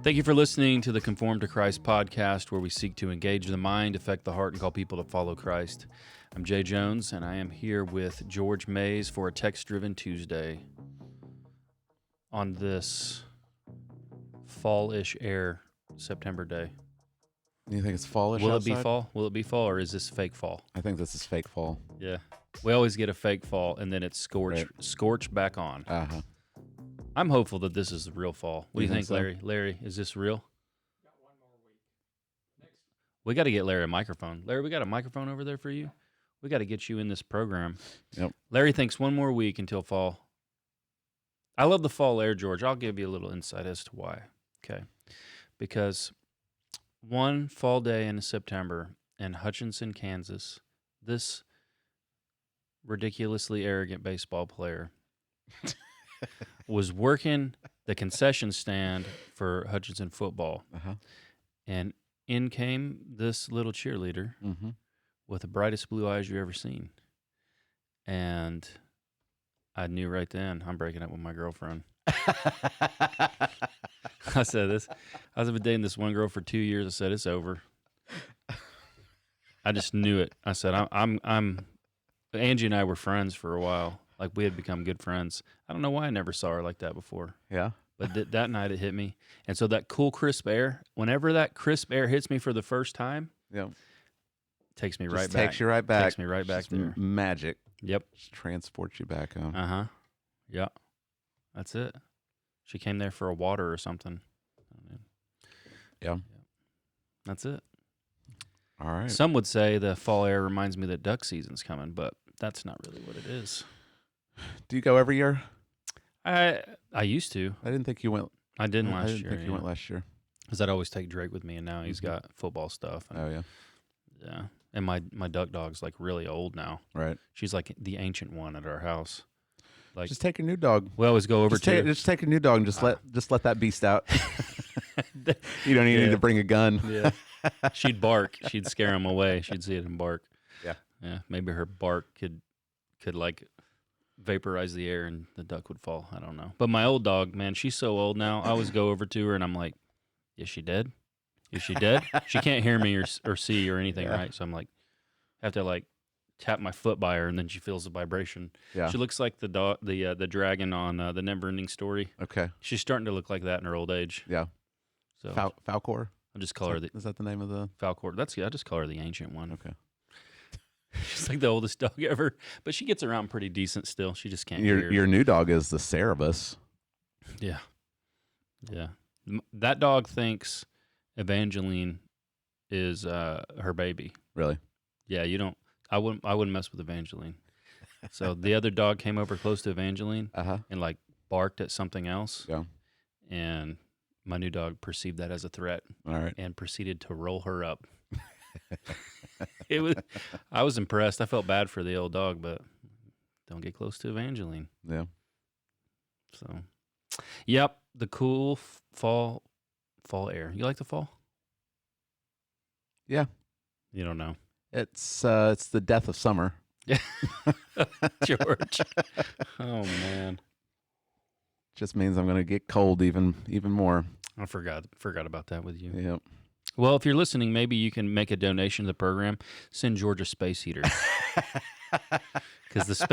Thank you for listening to the Conformed to Christ podcast, where we seek to engage the mind, affect the heart, and call people to follow Christ. I'm Jay Jones, and I am here with George Mays for a text-driven Tuesday on this fall-ish air September day. You think it's fallish Will outside? it be fall? Will it be fall, or is this fake fall? I think this is fake fall. Yeah. We always get a fake fall, and then it's scorch back on. Uh-huh. I'm hopeful that this is the real fall. What do you think, so? Larry? Larry, is this real? Got one more week. We got to get Larry a microphone. Larry, we got a microphone over there for you. We got to get you in this program. Yep. Larry thinks one more week until fall. I love the fall air, George. I'll give you a little insight as to why. Okay. Because one fall day in September in Hutchinson, Kansas, this ridiculously arrogant baseball player was working the concession stand for Hutchinson football. Uh-huh. And in came this little cheerleader with the brightest blue eyes you've ever seen. And I knew right then, I'm breaking up with my girlfriend. I said this. I was been dating this one girl for 2 years. I said, it's over. I just knew it. I said, I'm Angie and I were friends for a while. Like, we had become good friends. I don't know why I never saw her like that before. Yeah. But that night it hit me. And so that cool, crisp air, whenever that crisp air hits me for the first time, takes me right back. Takes you right back. Takes me right back there. Magic. Yep. Just transports you back home. Uh-huh. Yeah. That's it. She came there for a water or something. Yeah. That's it. All right. Some would say the fall air reminds me that duck season's coming, but that's not really what it is. Do you go every year? I used to. I didn't think you went. I didn't last I didn't year. think you went last year. Because I'd always take Drake with me, and now he's got football stuff. And, Oh, yeah. Yeah. And my duck dog's like really old now. Right. She's like the ancient one at our house. Like, Just take a new dog. we always go over Just take a new dog and just let that beast out. You don't even need to bring a gun. Yeah. She'd bark. She'd scare him away. She'd see it and bark. Yeah. Yeah. Maybe her bark could like vaporize the air and the duck would fall. I don't know. But my old dog, man, she's so old now. I always go over to her and I'm like, is she dead? Is she dead? She can't hear me or see or anything, right? So I'm like, have to like tap my foot by her, and then she feels the vibration. Yeah. She looks like the dragon on the Never-Ending Story. Okay. She's starting to look like that in her old age. Yeah. So Falcor? I'll just call her the Is that the name of the? Falcor. I just call her the ancient one. Okay. She's like the oldest dog ever, but she gets around pretty decent still. She just can't hear. Your new dog is the Cerebus. Yeah. Yeah. That dog thinks Evangeline is her baby. Really? Yeah, I wouldn't mess with Evangeline. So the other dog came over close to Evangeline and like barked at something else. Yeah. And my new dog perceived that as a threat. All right. And proceeded to roll her up. I was impressed. I felt bad for the old dog, but don't get close to Evangeline. Yeah. So, yep, the cool fall air. You like the fall? Yeah. You don't know. It's the death of summer. Yeah. George. Oh man. Just means I'm going to get cold even more. I forgot about that with you. Yep. Well, if you're listening, maybe you can make a donation to the program. Send George a space heater. Because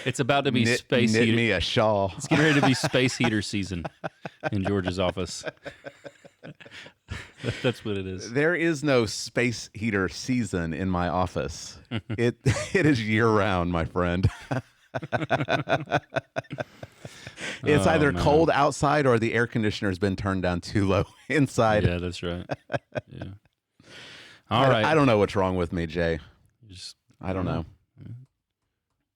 it's about to be space knit heater. me a shawl. It's getting ready to be space heater season in George's office. That's what it is. There is no space heater season in my office. It is year round, my friend. It's either cold outside or the air conditioner has been turned down too low inside. Yeah, that's right. Yeah. All right. I don't know what's wrong with me, Jay. I don't know.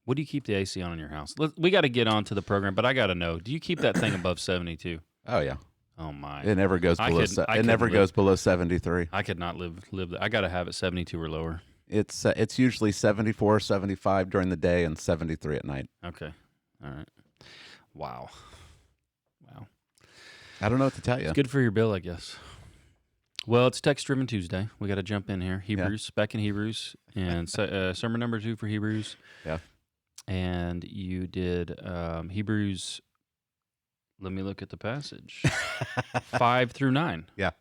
What do you keep the AC on in your house? We got to get on to the program, but I got to know. Do you keep that thing above 72? Oh yeah. Oh my! It never goes below. It never goes below 73. I could not live that. I got to have it 72 or lower. It's usually 74, 75 during the day and 73 at night. Okay. All right. Wow. I don't know what to tell you. It's good for your bill, I guess. Well, it's Text Driven Tuesday. We got to jump in here. Hebrews, back in Hebrews, and sermon number 2 for Hebrews. Yeah. And you did Hebrews Let me look at the passage. 5 through 9. Yeah.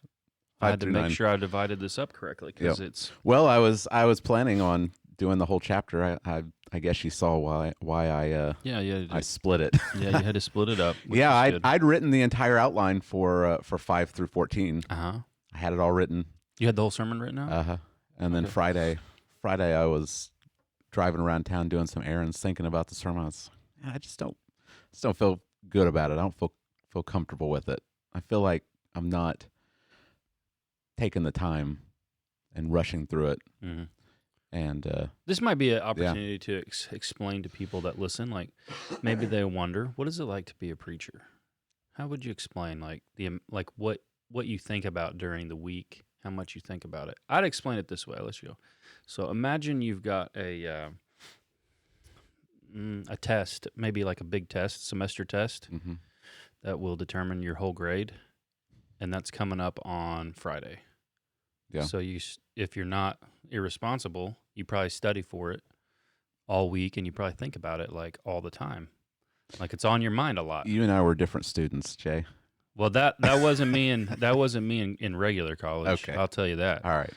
I had to 5 through make 9. sure I divided this up correctly because Yep. it's Well, I was planning on doing the whole chapter. I guess you saw why I split it. yeah, you had to split it up. Which Yeah, is good. I'd written the entire outline for 5 through 14. Uh-huh. I had it all written. You had the whole sermon written out? And then Okay. Friday I was driving around town doing some errands, thinking about the sermon. I just don't feel good about it. I don't feel comfortable with it. I feel like I'm not taking the time and rushing through it. Mm-hmm. And This might be an opportunity to explain to people that listen. Like, maybe they wonder, what is it like to be a preacher? How would you explain, what you think about during the week? How much you think about it? I'd explain it this way. Let's go. So imagine you've got a test, maybe like a big test, semester test, mhm. that will determine your whole grade, and that's coming up on Friday. Yeah. So if you're not irresponsible, you probably study for it all week, and you probably think about it like all the time, like it's on your mind a lot. You and I were different students, Jay. Well, that wasn't me, in regular college. Okay. I'll tell you that. All right.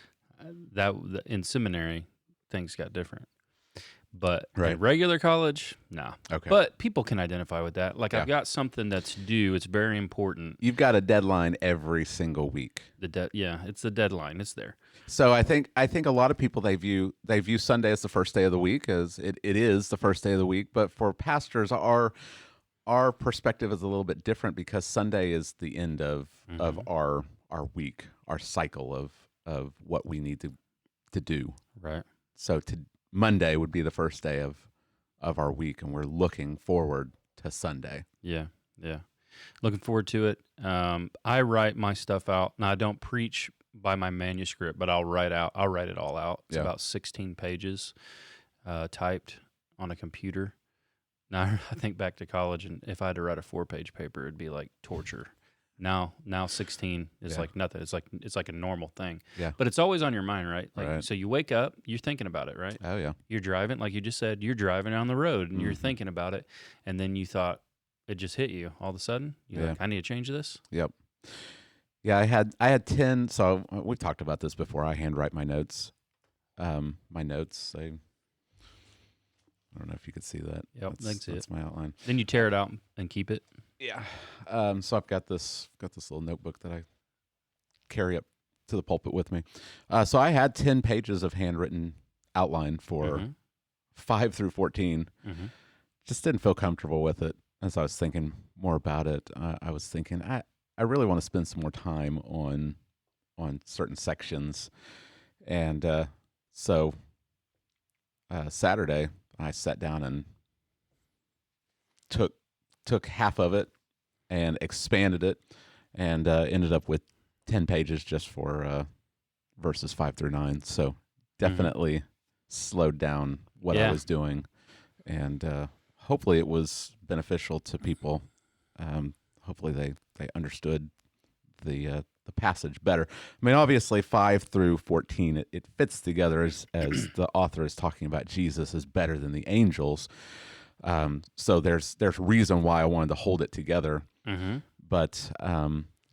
That in seminary, things got different. But Right. in regular college, no. Okay. But people can identify with that. Like, Yeah. I've got something that's due. It's very important. You've got a deadline every single week. It's the deadline. It's there. So I think a lot of people they view Sunday as the first day of the week, as it is the first day of the week. But for pastors, our perspective is a little bit different because Sunday is the end of our week, our cycle of what we need to do. Right. So Monday would be the first day of our week, and we're looking forward to Sunday. Yeah. Yeah. Looking forward to it. I write my stuff out. Now, I don't preach by my manuscript, but I'll write it all out. It's about 16 pages typed on a computer. Now, I think back to college, and if I had to write a 4-page paper, it'd be like torture. Now 16 is like nothing. It's like a normal thing. Yeah. But it's always on your mind, right? Right. So you wake up, you're thinking about it, right? Oh yeah. You're driving, like you just said, you're driving down the road, and you're thinking about it, and then you thought it just hit you all of a sudden. You're like, I need to change this. Yep. Yeah, I had 10. So we've talked about this before. I handwrite my notes. I don't know if you could see that. Yep, I can see that's it. my outline. Then you tear it out and keep it. Yeah. So I've got this little notebook that I carry up to the pulpit with me. So I had 10 pages of handwritten outline for 5 through 14. Mm-hmm. Just didn't feel comfortable with it. As I was thinking more about it, I was thinking I really want to spend some more time on certain sections, and so Saturday I sat down and took half of it and expanded it, and ended up with 10 pages just for verses 5 through 9. So definitely slowed down what I was doing, and hopefully it was beneficial to people. Hopefully they understood the passage better. I mean, obviously 5 through 14, it fits together as the author is talking about Jesus is better than the angels. So there's reason why I wanted to hold it together. But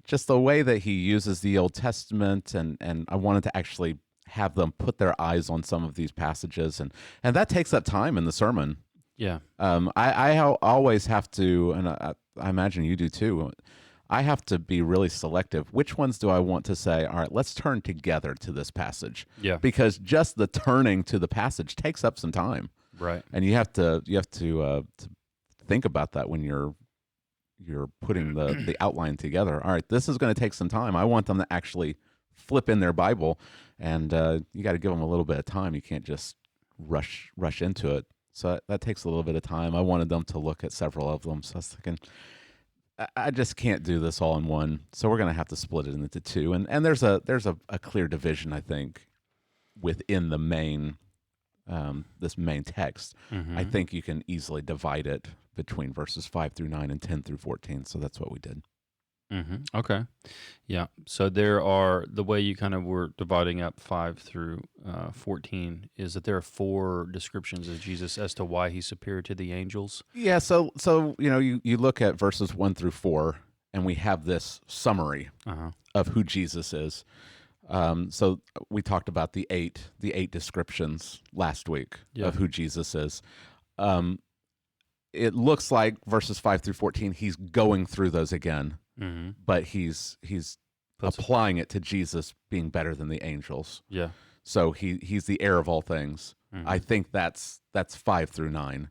just the way that he uses the Old Testament, and I wanted to actually have them put their eyes on some of these passages, and that takes up time in the sermon. Yeah. I always have to, and I imagine you do too, I have to be really selective. Which ones do I want to say, all right, let's turn together to this passage? Yeah. Because just the turning to the passage takes up some time. Right. And you have to think about that when you're putting the outline together. All right, this is going to take some time. I want them to actually flip in their Bible, and you got to give them a little bit of time. You can't just rush into it. So that takes a little bit of time. I wanted them to look at several of them. So I was thinking, I just can't do this all in one. So we're going to have to split it into two. And there's a clear division, I think, within the main this main text. I think you can easily divide it between verses 5 through 9 and 10 through 14. So that's what we did. Okay. Yeah. So there are, the way you kind of were dividing up 5 through 14 is that there are 4 descriptions of Jesus as to why he's superior to the angels. Yeah, so you look at verses 1 through 4, and we have this summary Uh-huh. of who Jesus is. So we talked about the eight descriptions last week Yeah. of who Jesus is. It looks like verses 5 through 14, he's going through those again, but he's applying it to Jesus being better than the angels. Yeah. So he's the heir of all things. I think that's 5 through 9,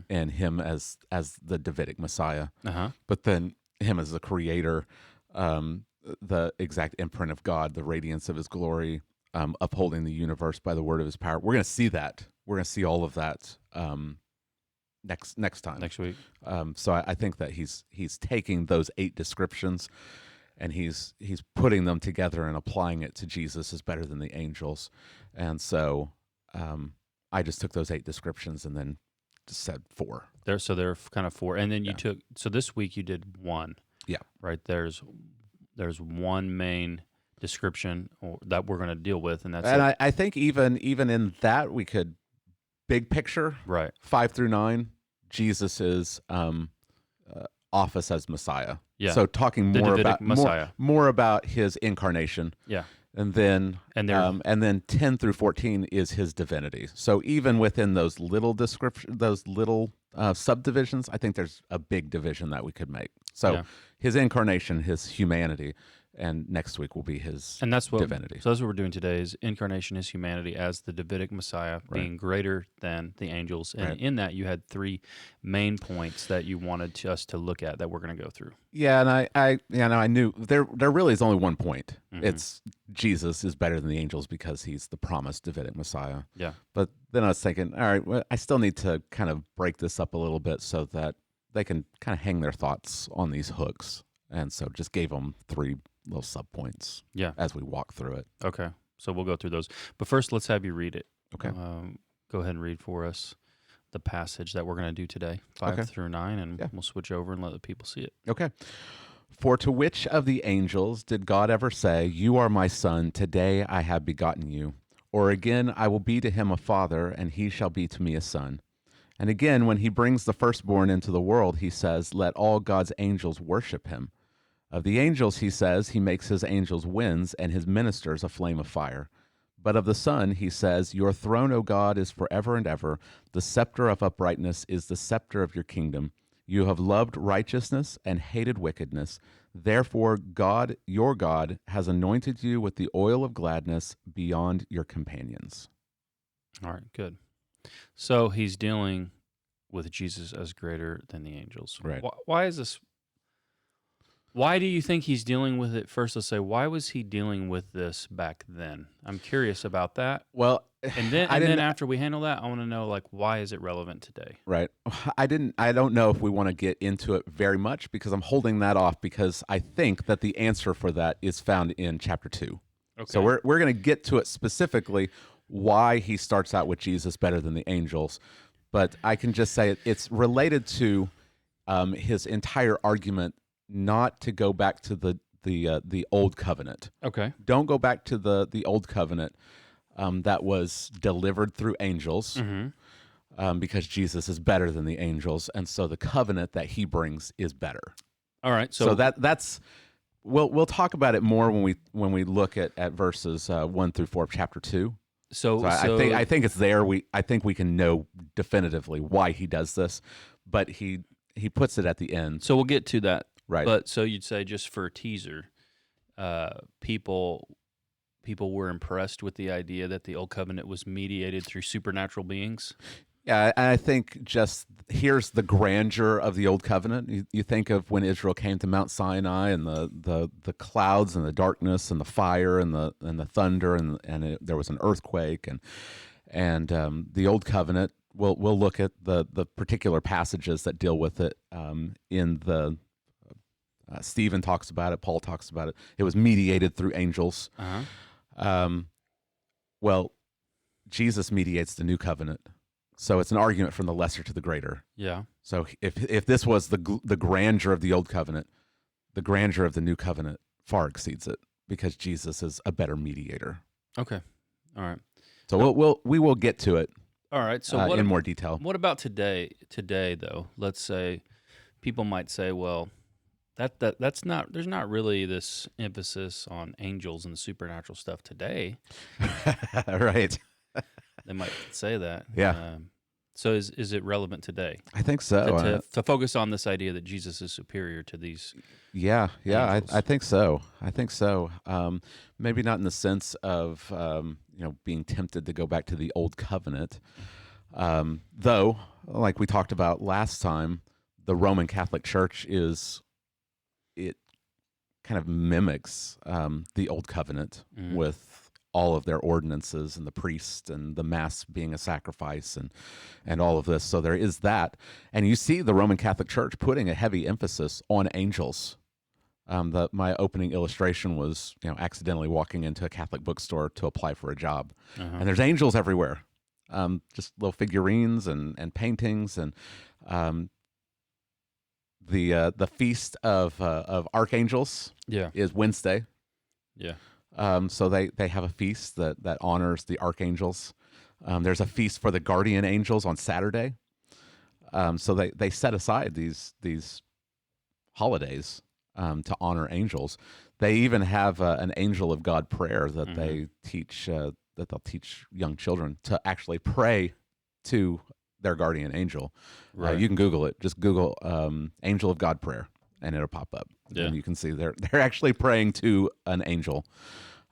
and him as the Davidic Messiah. But then him as the creator, the exact imprint of God, the radiance of his glory, upholding the universe by the word of his power. We're going to see that. We're going to see all of that next time. Next week. So I think that he's taking those 8 descriptions and he's putting them together and applying it to Jesus as better than the angels. And so I just took those 8 descriptions and then just said 4. So there are kind of 4. And then you took, so this week you did 1. Yeah. Right? There's one main description that we're going to deal with, and that's and I think even in that we could big picture, right, 5 through 9, Jesus' office as Messiah. Yeah. So talking more Davidic about Messiah. more about his incarnation. Yeah. And then 10 through 14 is his divinity. So even within those little subdivisions, I think there's a big division that we could make. So his incarnation, his humanity, and next week will be his divinity. So that's what we're doing today is incarnation, his humanity as the Davidic Messiah being greater than the angels. And in that you had 3 main points that you wanted us to look at that we're going to go through. Yeah, and I knew there really is only one point. It's Jesus is better than the angels because he's the promised Davidic Messiah. Yeah. But then I was thinking, all right, well, I still need to kind of break this up a little bit so that they can kind of hang their thoughts on these hooks. And so just gave them 3 little subpoints as we walk through it. Okay. So we'll go through those. But first, let's have you read it. Okay. Go ahead and read for us the passage that we're going to do today, 5 through 9, and we'll switch over and let the people see it. Okay. For to which of the angels did God ever say, "You are my son, today I have begotten you"? Or again, "I will be to him a father, and he shall be to me a son"? And again, when he brings the firstborn into the world, he says, "Let all God's angels worship him." Of the angels, he says, he makes his angels winds and his ministers a flame of fire. But of the Son, he says, "Your throne, O God, is forever and ever. The scepter of uprightness is the scepter of your kingdom. You have loved righteousness and hated wickedness. Therefore, God, your God, has anointed you with the oil of gladness beyond your companions." All right, good. So he's dealing with Jesus as greater than the angels. Right. Why is this? Why do you think he's dealing with it? First, let's say, why was he dealing with this back then? I'm curious about that. Well, and then after we handle that, I want to know, like, why is it relevant today? Right. I don't know if we want to get into it very much because I'm holding that off because I think that the answer for that is found in chapter 2. Okay. So we're going to get to it specifically why he starts out with Jesus better than the angels. But I can just say it's related to his entire argument not to go back to the old covenant. Okay. Don't go back to the old covenant that was delivered through angels, because Jesus is better than the angels, and so the covenant that he brings is better. All right. So that's we'll talk about it more when we look at verses 1 through 4 of chapter 2. So I think it's there. I think we can know definitively why he does this, but he puts it at the end. So we'll get to that. Right. But so you'd say, just for a teaser, people were impressed with the idea that the old covenant was mediated through supernatural beings? Yeah, I think just here's the grandeur of the old covenant. You think of when Israel came to Mount Sinai and the clouds and the darkness and the fire and the thunder and there was an earthquake and the old covenant. We'll look at the particular passages that deal with it in the. Stephen talks about it. Paul talks about it. It was mediated through angels. Well, Jesus mediates the new covenant, so it's an argument from the lesser to the greater. Yeah. So if this was the grandeur of the old covenant, the grandeur of the new covenant far exceeds it because Jesus is a better mediator. Okay. All right. So we will get to it All right. So in more detail. what about today? Today, though, let's say people might say, well, that's not. There's not really this emphasis on angels and the supernatural stuff today. Right. They might say that. Yeah. So is it relevant today I think so. to focus on this idea that Jesus is superior to these? Yeah. Angels? I think so. Maybe not in the sense of being tempted to go back to the old covenant, though, like we talked about last time, the Roman Catholic Church it kind of mimics the old covenant with all of their ordinances and the priest and the mass being a sacrifice and all of this. So there is that. And you see the Roman Catholic Church putting a heavy emphasis on angels. My opening illustration was, accidentally walking into a Catholic bookstore to apply for a job. And there's angels everywhere, just little figurines and paintings. And the feast of archangels is Wednesday. Yeah. So they have a feast that honors the archangels. There's a feast for the guardian angels on Saturday. So they set aside these holidays to honor angels. They even have an angel of God prayer that they teach that they'll teach young children to actually pray to their guardian angel. Right. You can Google it. Just Google angel of God prayer, and it'll pop up. Yeah. And you can see they're actually praying to an angel.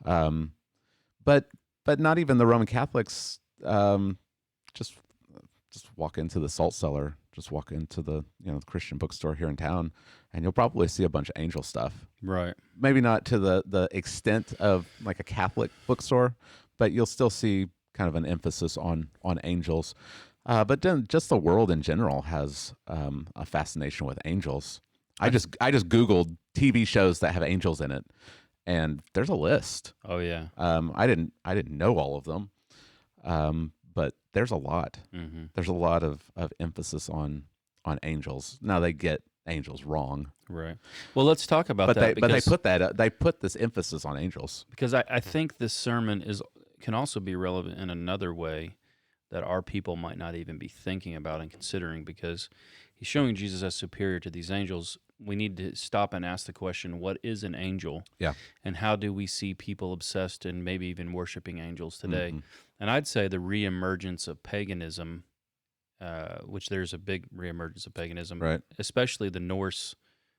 But not even the Roman Catholics. Just walk into the salt cellar. Just walk into the the Christian bookstore here in town, and you'll probably see a bunch of angel stuff. Right. Maybe not to the extent of like a Catholic bookstore, but you'll still see kind of an emphasis on angels. But then just the world in general has a fascination with angels. I just Googled TV shows that have angels in it, and there's a list. Oh yeah. I didn't know all of them, but there's a lot. Mm-hmm. There's a lot of emphasis on angels. Now they get angels wrong, Right. Well, let's talk about that. They put this emphasis on angels because I think this sermon can also be relevant in another way that our people might not even be thinking about and considering, because he's showing Jesus as superior to these angels. We need to stop and ask the question, what is an angel? Yeah. And how do we see people obsessed and maybe even worshiping angels today? Mm-hmm. And I'd say the reemergence of paganism, which there's a big reemergence of paganism, Right. especially the Norse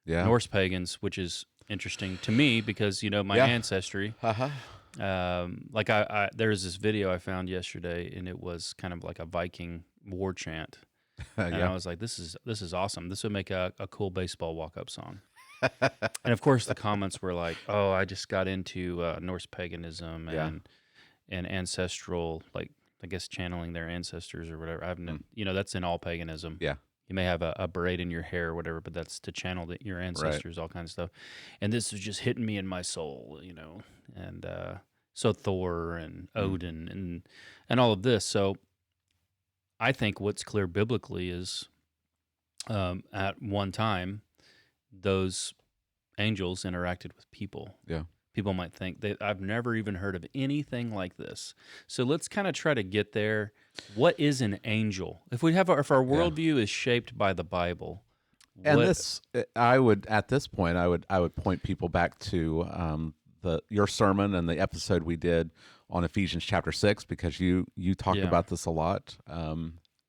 pagans, which is interesting to me because, my ancestry. Like there's this video I found yesterday, and it was kind of like a Viking war chant. And I was like, this is awesome. This would make a cool baseball walk-up song. And of course the comments were like, oh, I just got into Norse paganism and ancestral, like, I guess channeling their ancestors or whatever. That's in all paganism. Yeah. You may have a braid in your hair or whatever, but that's to channel your ancestors, all kinds of stuff. And this was just hitting me in my soul, and so Thor and Odin and all of this. So I think what's clear biblically is at one time, those angels interacted with people. Yeah. People might think I've never even heard of anything like this. So let's kind of try to get there. What is an angel? If our worldview is shaped by the Bible, I would point people back to your sermon and the episode we did on Ephesians chapter 6, because you talked about this a lot,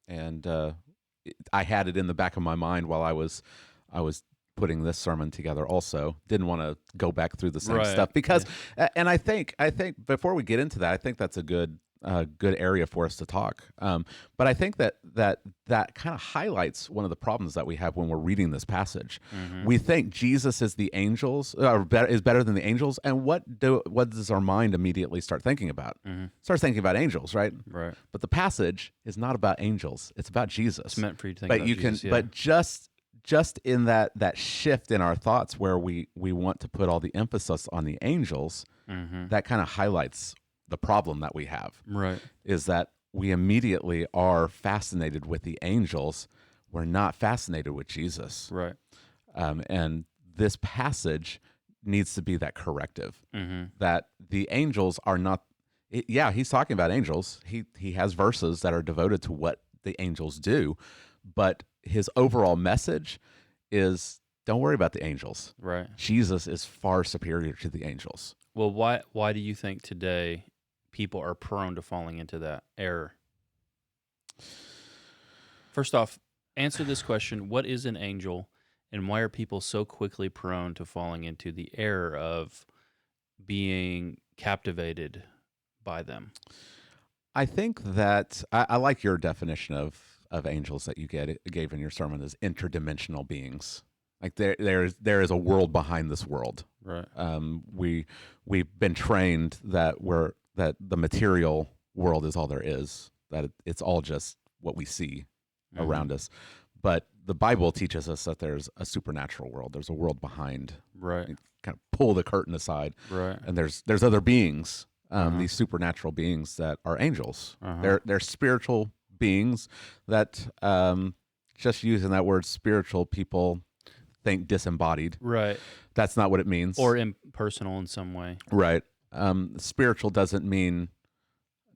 and I had it in the back of my mind while I was putting this sermon together. Also, didn't want to go back through the same stuff because, and I think before we get into that, I think that's a good area for us to talk. But I think that kind of highlights one of the problems that we have when we're reading this passage. Mm-hmm. We think Jesus is the angels, is better than the angels, and what does our mind immediately start thinking about? Mm-hmm. Start thinking about angels, right? Right. But the passage is not about angels; it's about Jesus. It's meant for you to think about Jesus. But just in that shift in our thoughts where we want to put all the emphasis on the angels, that kind of highlights the problem that we have. Right. Is that we immediately are fascinated with the angels. We're not fascinated with Jesus. Right. And this passage needs to be that corrective, Mm-hmm. that the angels are not. Yeah, he's talking about angels. He has verses that are devoted to what the angels do, but his overall message is don't worry about the angels. Right. Jesus is far superior to the angels. Well, why do you think today people are prone to falling into that error? First off, answer this question: what is an angel, and why are people so quickly prone to falling into the error of being captivated by them? I think that I like your definition of angels that you gave in your sermon as interdimensional beings. Like there is a world behind this world. Right. We've been trained that the material world is all there is. That it's all just what we see around us. But the Bible teaches us that there's a supernatural world. There's a world behind. Right. You kind of pull the curtain aside, Right. and there's other beings. These supernatural beings that are angels. They're spiritual beings that, just using that word spiritual, people think disembodied. Right. That's not what it means. Or impersonal in some way. Right. Spiritual doesn't mean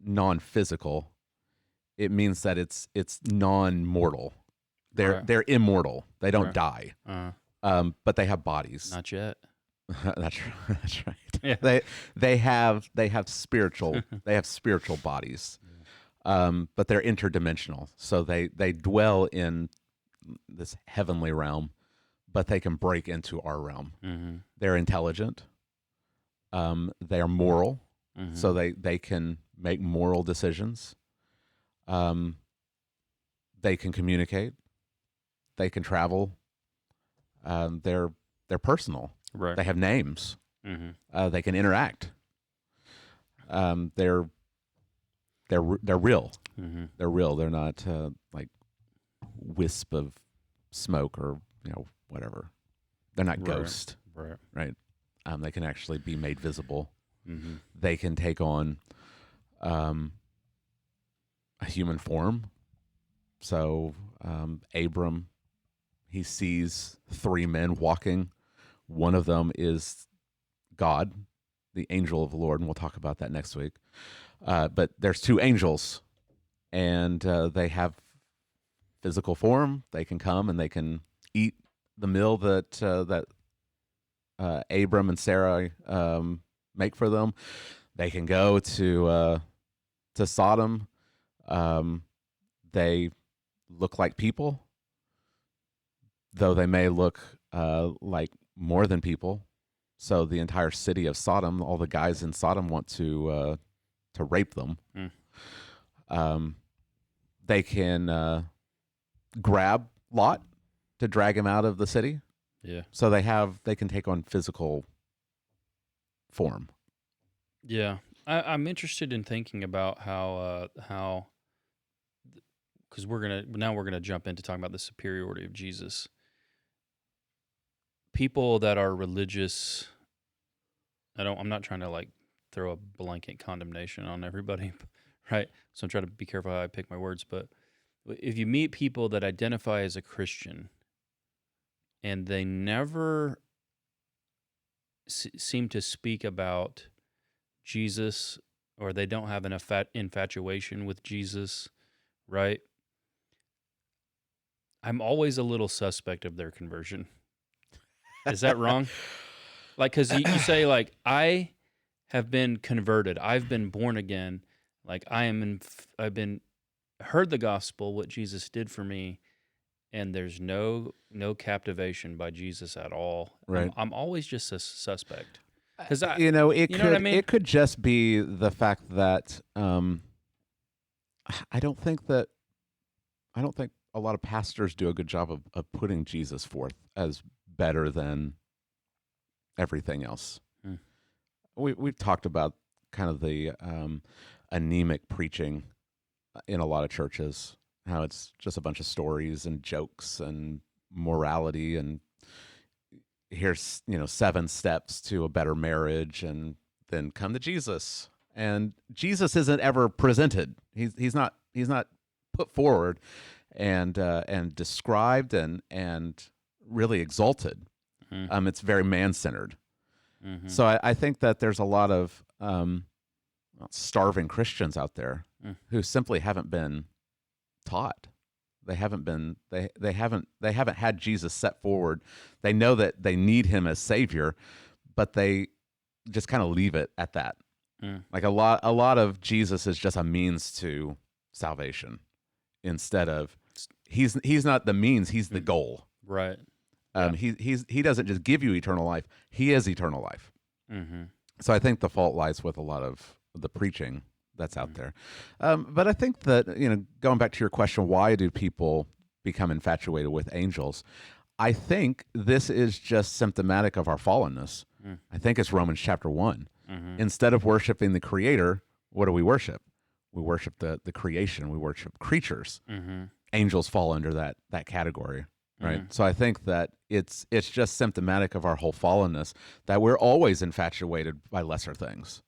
non-physical. It means that it's non-mortal. They're immortal. They don't die. But they have bodies. Not yet. That's right. Yeah. They have spiritual bodies, but they're interdimensional. So they dwell in this heavenly realm, but they can break into our realm. Mm-hmm. They're intelligent. They are moral, Mm-hmm. so they can make moral decisions. They can communicate. They can travel. They're personal. Right. They have names. Mm-hmm. They can interact. They're real. Mm-hmm. They're real. They're not like wisp of smoke or whatever. They're not ghost. Right. Right. They can actually be made visible. Mm-hmm. They can take on a human form. So Abram, he sees three men walking. One of them is God, the angel of the Lord, and we'll talk about that next week. But there's two angels, and they have physical form. They can come and they can eat the meal that Abram and Sarah make for them. They can go to Sodom. They look like people, though they may look like more than people. So the entire city of Sodom, all the guys in Sodom want to rape them. They can grab Lot to drag him out of the city. Yeah. So they can take on physical form. Yeah. I'm interested in thinking about how because we're gonna jump into talking about the superiority of Jesus. People that are religious, I'm not trying to like throw a blanket condemnation on everybody, right? So I'm trying to be careful how I pick my words. But if you meet people that identify as a Christian and they never seem to speak about Jesus, or they don't have an infatuation with Jesus, right? I'm always a little suspect of their conversion. Is that wrong? Like, because you say, like, I have been converted. I've been born again. Like, I've been heard the gospel, what Jesus did for me, and there's no captivation by Jesus at all. Right. I'm always just a suspect. Because It know what I mean? It could just be the fact that I don't think a lot of pastors do a good job of putting Jesus forth as better than everything else. We've talked about kind of the anemic preaching in a lot of churches, how it's just a bunch of stories and jokes and morality, and here's 7 steps to a better marriage, and then come to Jesus. And Jesus isn't ever presented. He's not put forward and described and really exalted. It's very man-centered. Mm-hmm. So I think that there's a lot of starving Christians out there who simply haven't been taught. They haven't been they haven't had Jesus set forward. They know that they need him as Savior, but they just kind of leave it at that. Like a lot of Jesus is just a means to salvation instead of he's not the means, he's the goal. Right. He doesn't just give you eternal life, he is eternal life. So I think the fault lies with a lot of the preaching that's out there. But I think that, going back to your question, why do people become infatuated with angels? I think this is just symptomatic of our fallenness. I think it's Romans chapter 1. Instead of worshiping the Creator, what do we worship? We worship the creation. We worship creatures. Angels fall under that category, right? So I think that it's just symptomatic of our whole fallenness that we're always infatuated by lesser things.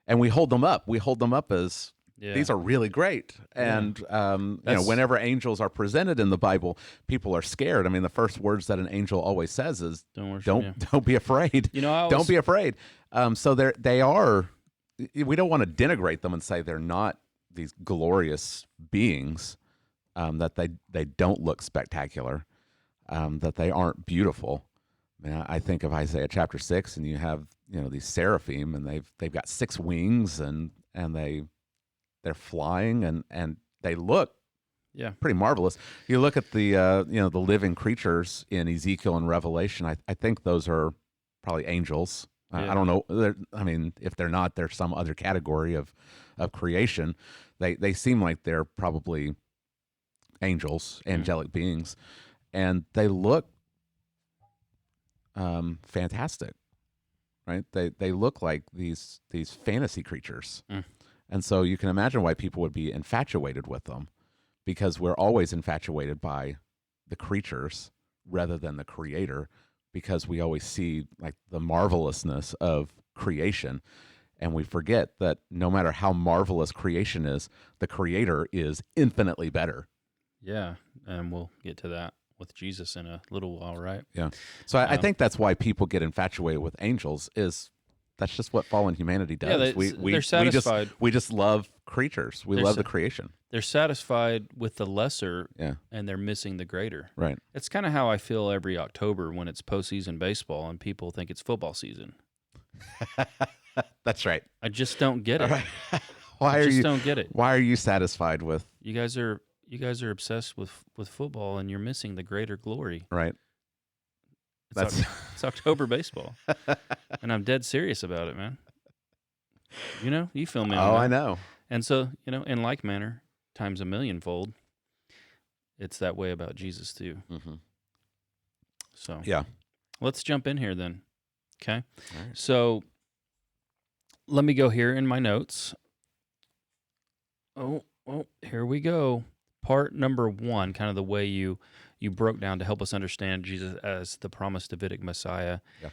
And we hold them up. We hold them up as these are really great. And whenever angels are presented in the Bible, people are scared. I mean, the first words that an angel always says is, "Don't be afraid. Don't be afraid." So they are. We don't want to denigrate them and say they're not these glorious beings. That they don't look spectacular. That they aren't beautiful. I mean, I think of Isaiah chapter 6, and you have these seraphim, and they've got 6 wings, and they're flying, and they look pretty marvelous. You look at the the living creatures in Ezekiel and Revelation. I think those are probably angels. I don't know. I mean, if they're not, they're some other category of creation. They seem like they're probably angels, angelic beings, and they look fantastic, right? They look like these fantasy creatures, and so you can imagine why people would be infatuated with them, because we're always infatuated by the creatures rather than the Creator, because we always see like the marvelousness of creation, and we forget that no matter how marvelous creation is, the Creator is infinitely better. Yeah, and we'll get to that with Jesus in a little while, right? Yeah. So I think that's why people get infatuated with angels. That's just what fallen humanity does. They're satisfied. We just love creatures. We love the creation. They're satisfied with the lesser, and they're missing the greater. Right. It's kind of how I feel every October when it's postseason baseball and people think it's football season. That's right. I just don't get it. Right. Don't get it. Why are you satisfied with? You guys are obsessed with football, and you're missing the greater glory. Right. It's October baseball, and I'm dead serious about it, man. You feel me. I know. And so, in like manner, times a millionfold, it's that way about Jesus too. So let's jump in here then. Okay. All right. So let me go here in my notes. Oh, here we go. Part number 1, kind of the way you broke down to help us understand Jesus as the promised Davidic Messiah. Yeah.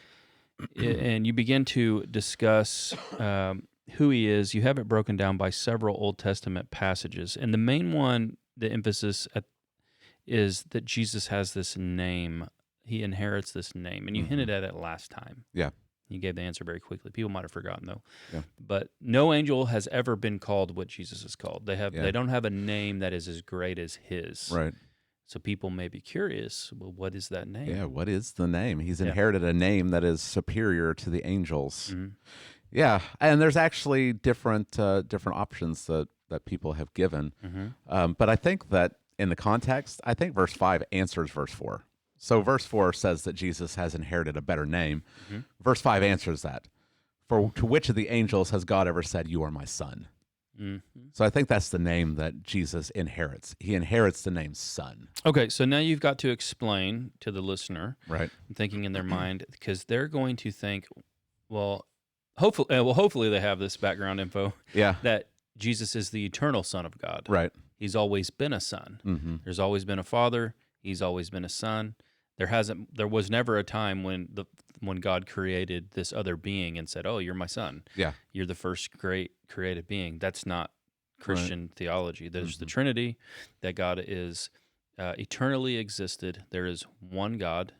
And you begin to discuss who he is. You have it broken down by several Old Testament passages. And the main one, the emphasis is that Jesus has this name. He inherits this name. And you hinted at it last time. Yeah. You gave the answer very quickly. People might have forgotten, though. Yeah. But no angel has ever been called what Jesus is called. They don't have a name that is as great as his. Right. So people may be curious, well, what is that name? Yeah, what is the name? He's inherited a name that is superior to the angels. Yeah, and there's actually different options that people have given. But I think that in the context, I think verse 5 answers verse 4. So verse 4 says that Jesus has inherited a better name. Verse 5 answers that. For to which of the angels has God ever said, "You are my son"? So I think that's the name that Jesus inherits. He inherits the name Son. Okay, so now you've got to explain to the listener, right? Thinking in their mind, because they're going to think, hopefully they have this background info. Yeah, that Jesus is the eternal Son of God. Right. He's always been a son. There's always been a father. He's always been a son. There was never a time when God created this other being and said, "Oh, you're my son. Yeah, you're the first great created being." That's not Christian theology. There's the Trinity, that God is eternally existed. There is one God.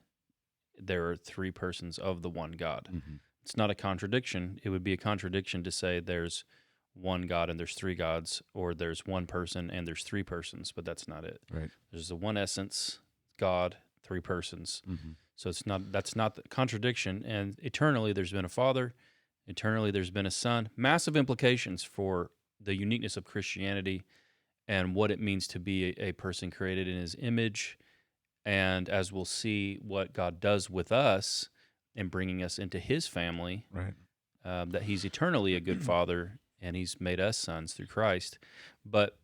there are three persons of the one God. Mhm. It's not a contradiction. It would be a contradiction to say there's one God and there's three gods, or there's one person and there's three persons, but that's not it. Right. There's the one essence, God, three persons. Mhm. So that's not the contradiction. And eternally there's been a Father, eternally there's been a Son. Massive implications for the uniqueness of Christianity and what it means to be a person created in his image. And as we'll see, what God does with us in bringing us into his family, Right. that he's eternally a good father and he's made us sons through Christ. But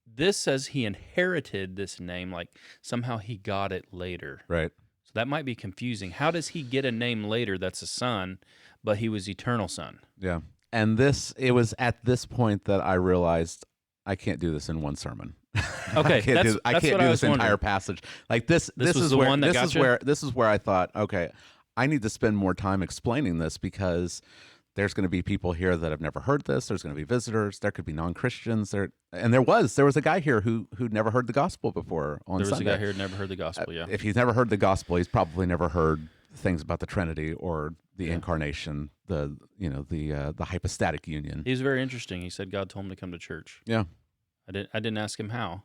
this says he inherited this name, like somehow he got it later. Right. So that might be confusing. How does he get a name later that's a son, but he was eternal son? Yeah. And it was at this point that I realized I can't do this in one sermon. Okay, I can't do what I this was entire wondering. passage. Like this was is the where one that got you? this is where I thought, okay, I need to spend more time explaining this because there's going to be people here that have never heard this. There's going to be visitors. There could be non-Christians. There was a guy here who'd never heard the gospel before on There was Sunday. a guy here who never heard the gospel, yeah. If he's never heard the gospel, he's probably never heard things about the Trinity or the Yeah. incarnation, the hypostatic union. He was very interesting. He said God told him to come to church. Yeah. I didn't ask him how.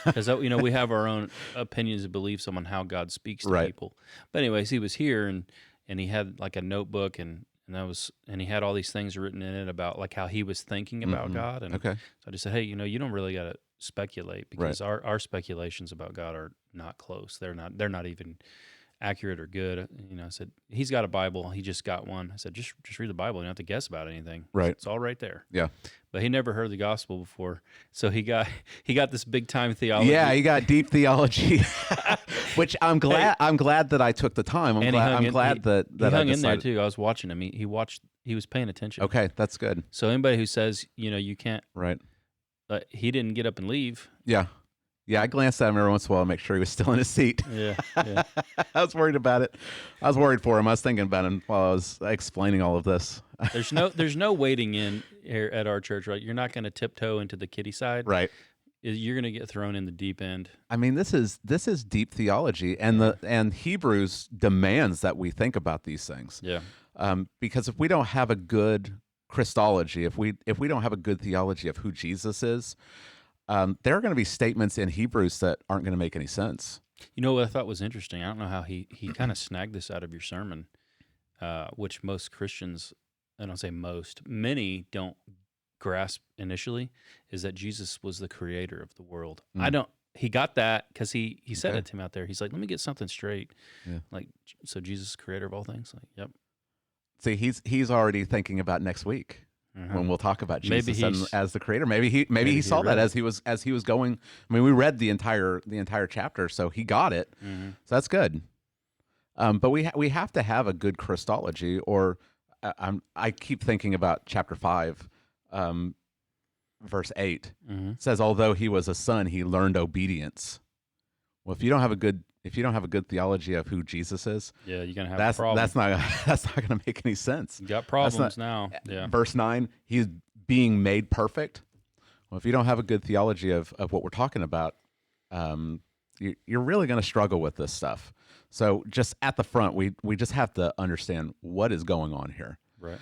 Because we have our own opinions and beliefs on how God speaks to Right. people. But anyways, he was here and he had like a notebook and he had all these things written in it about like how he was thinking about Mhm. God. And Okay. so I just said, hey, you don't really got to speculate because our speculations about God are not close. They're not even accurate or good. I said he's got a Bible. He just got one. I said just read the Bible. You don't have to guess about anything. Right. It's all right there. Yeah. But he never heard the gospel before, so he got this big time theology. Yeah, he got deep theology, which I'm glad that I took the time. I'm glad that he hung I in there decided. too. I was watching him. He was paying attention. Okay, that's good. So anybody who says you can't, Right. he didn't get up and leave. Yeah. Yeah, I glanced at him every once in a while to make sure he was still in his seat. Yeah. I was worried about it. I was worried for him. I was thinking about him while I was explaining all of this. There's no waiting in here at our church, right? You're not going to tiptoe into the kiddie side. Right. You're going to get thrown in the deep end. I mean, this is deep theology, and Hebrews demands that we think about these things. Yeah. Because if we don't have a good Christology, if we don't have a good theology of who Jesus is, there are going to be statements in Hebrews that aren't going to make any sense. You know what I thought was interesting? I don't know how he kind of snagged this out of your sermon, which most Christians, I don't say most, many don't grasp initially, is that Jesus was the creator of the world. He got that because he said Okay. it to him out there. He's like, let me get something straight. Yeah. Like, so Jesus is creator of all things? Like, yep. See, he's already thinking about next week when we'll talk about Maybe Jesus as the creator. Maybe he he saw that read as he was going. I mean, we read the entire chapter, so he got it. Mm-hmm. So that's good. But we have to have a good Christology, or I keep thinking about chapter 5, verse 8. Mm-hmm. It says, "Although he was a son, he learned obedience." Well, if you don't have a good theology of who Jesus is, Yeah, you're gonna have that's a problem. that's not going to make any sense. You got problems now. Yeah. Verse 9, he's being made perfect. Well, if you don't have a good theology of what we're talking about, you're really going to struggle with this stuff. So just at the front, we just have to understand what is going on here. Right.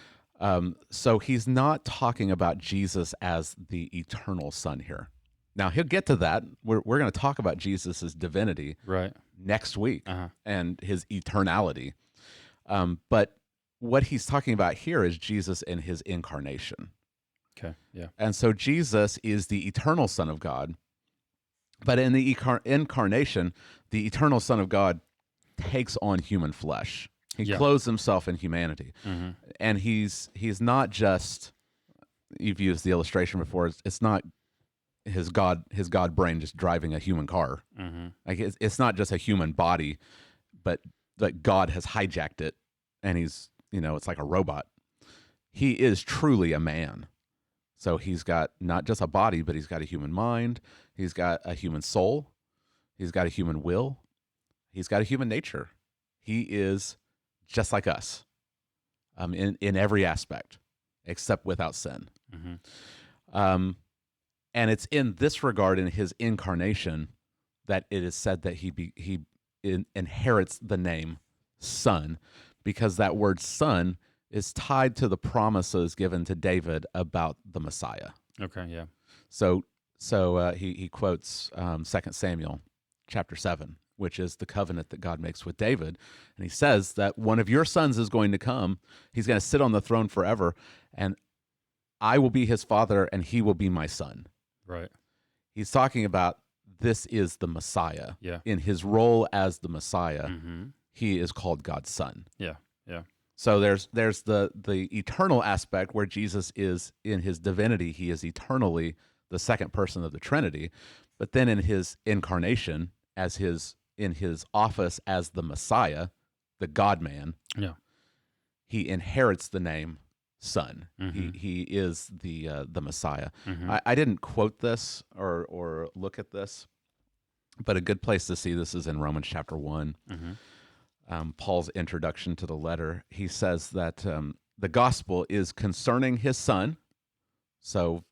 So he's not talking about Jesus as the eternal Son here. Now, he'll get to that. We're going to talk about Jesus' divinity Right. next week Uh-huh. and his eternality. But what he's talking about here is Jesus in his incarnation. Okay. Yeah. And so Jesus is the eternal Son of God. But in the incarnation, the eternal Son of God takes on human flesh. He Yeah. clothes himself in humanity. Mm-hmm. And he's not just, you've used the illustration before, it's not his God brain just driving a human car. Mm-hmm. Like it's not just a human body, but like God has hijacked it, and he's it's like a robot. He is truly a man. So he's got not just a body, but he's got a human mind. He's got a human soul. He's got a human will. He's got a human nature. He is just like us, in every aspect, except without sin. Mm-hmm. And it's in this regard, in his incarnation, that it is said that he inherits the name son, because that word son is tied to the promises given to David about the Messiah. Okay, yeah. So he quotes 2 Samuel chapter 7, which is the covenant that God makes with David. And he says that one of your sons is going to come. He's going to sit on the throne forever, and I will be his father, and he will be my son. Right. He's talking about this is the Messiah. Yeah. In his role as the Messiah, Mm-hmm. he is called God's son. Yeah. Yeah. So there's the eternal aspect where Jesus is in his divinity, he is eternally the second person of the Trinity, but then in his incarnation in his office as the Messiah, the God-man, Yeah. he inherits the name Son. Mm-hmm. He is the Messiah. Mm-hmm. I didn't quote this or look at this, but a good place to see this is in Romans chapter 1. Mm-hmm. Paul's introduction to the letter. He says that the gospel is concerning his son. So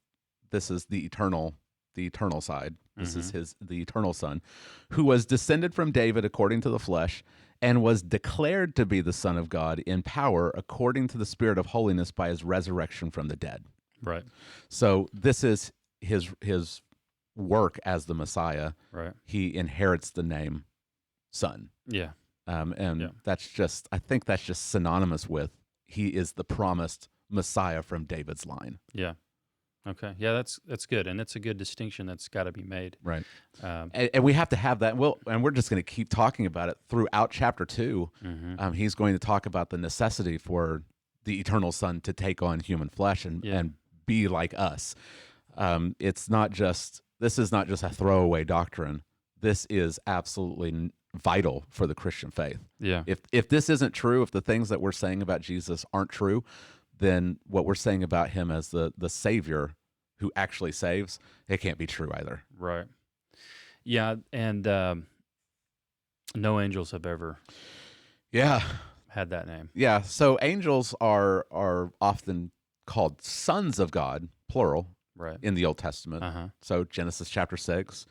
this is the eternal side. This is the eternal son, who was descended from David according to the flesh, and was declared to be the Son of God in power according to the Spirit of holiness by his resurrection from the dead. Right. So this is his work as the Messiah. Right. He inherits the name Son. Yeah. And I think that's just synonymous with he is the promised Messiah from David's line. Yeah. Okay. Yeah, that's good, and it's a good distinction that's got to be made. Right. And we have to have that. Well, and we're just going to keep talking about it throughout chapter 2. Mm-hmm. He's going to talk about the necessity for the eternal Son to take on human flesh and be like us. This is not just a throwaway doctrine. This is absolutely vital for the Christian faith. Yeah. If this isn't true, if the things that we're saying about Jesus aren't true, then what we're saying about him as the Savior who actually saves, it can't be true either. Right. Yeah, and no angels have ever had that name. Yeah. So angels are often called sons of God, plural, Right. in the Old Testament. Uh-huh. So Genesis chapter 6,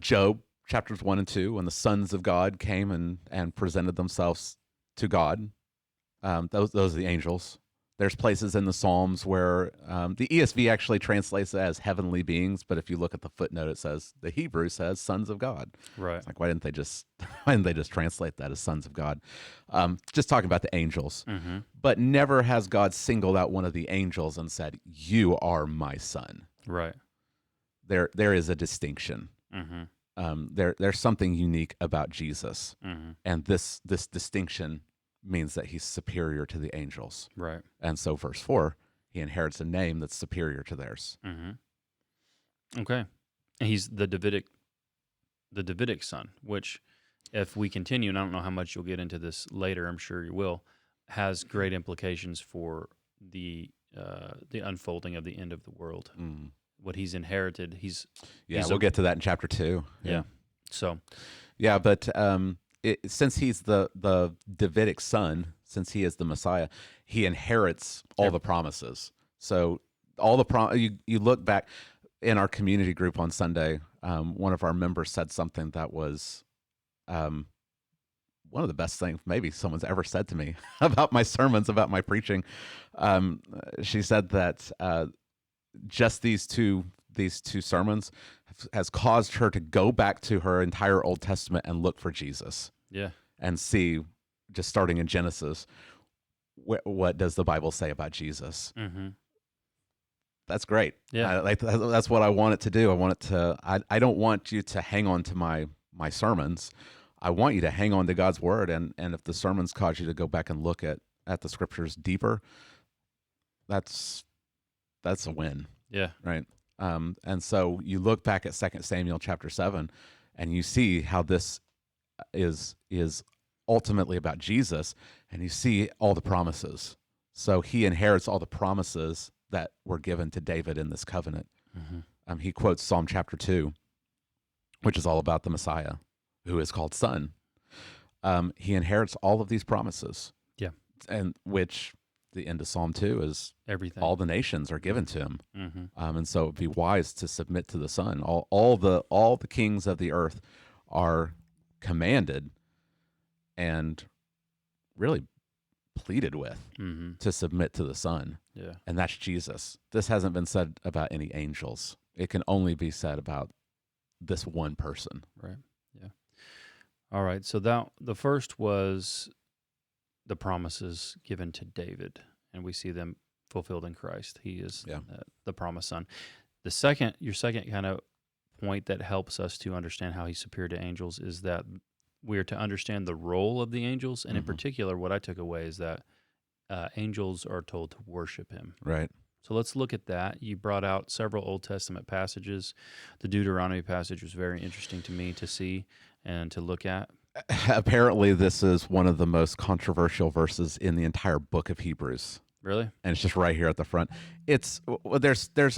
Job chapters 1 and 2, when the sons of God came and presented themselves to God. Those are the angels. There's places in the Psalms where the ESV actually translates it as heavenly beings, but if you look at the footnote, it says the Hebrew says sons of God. Right. It's like why didn't they just translate that as sons of God? Just talking about the angels, Mm-hmm. but never has God singled out one of the angels and said, "You are my son." Right. There is a distinction. Mm-hmm. There's something unique about Jesus, Mm-hmm. and this distinction means that he's superior to the angels. Right. And so verse 4, he inherits a name that's superior to theirs. Mm-hmm. Okay. And he's the Davidic son, which, if we continue, and I don't know how much you'll get into this later, I'm sure you will, has great implications for the unfolding of the end of the world. Mm. What he's inherited, we'll get to that in chapter 2. Yeah. So. Yeah, but since he's the Davidic son, since he is the Messiah, he inherits all the promises. So all the you look back in our community group on Sunday, one of our members said something that was one of the best things maybe someone's ever said to me about my sermons, about my preaching. She said that just these two sermons has caused her to go back to her entire Old Testament and look for Jesus. Yeah. And see, just starting in Genesis, what does the Bible say about Jesus? Mm-hmm. That's great. Yeah. That's what I want it to do. I want it to. I don't want you to hang on to my sermons. I want you to hang on to God's word. And if the sermons cause you to go back and look at the scriptures deeper, that's a win. Yeah. Right. And so you look back at 2 Samuel chapter 7, and you see how this is ultimately about Jesus, and you see all the promises. So he inherits all the promises that were given to David in this covenant. Mm-hmm. He quotes Psalm chapter 2, which is all about the Messiah, who is called Son. He inherits all of these promises. Yeah. And which the end of Psalm 2 is everything. All the nations are given to him. Mm-hmm. And so it'd be wise to submit to the Son. All the kings of the earth are commanded and really pleaded with Mm-hmm. to submit to the Son, Yeah. and that's Jesus. This hasn't been said about any angels. It can only be said about this one person. Right. Yeah. All right. So the first was the promises given to David, and we see them fulfilled in Christ. He is the promised son. Your second kind of point that helps us to understand how he's superior to angels is that we are to understand the role of the angels, and in particular, what I took away is that angels are told to worship him. Right. So let's look at that. You brought out several Old Testament passages. The Deuteronomy passage was very interesting to me to see and to look at. Apparently, this is one of the most controversial verses in the entire book of Hebrews. Really? And it's just right here at the front. It's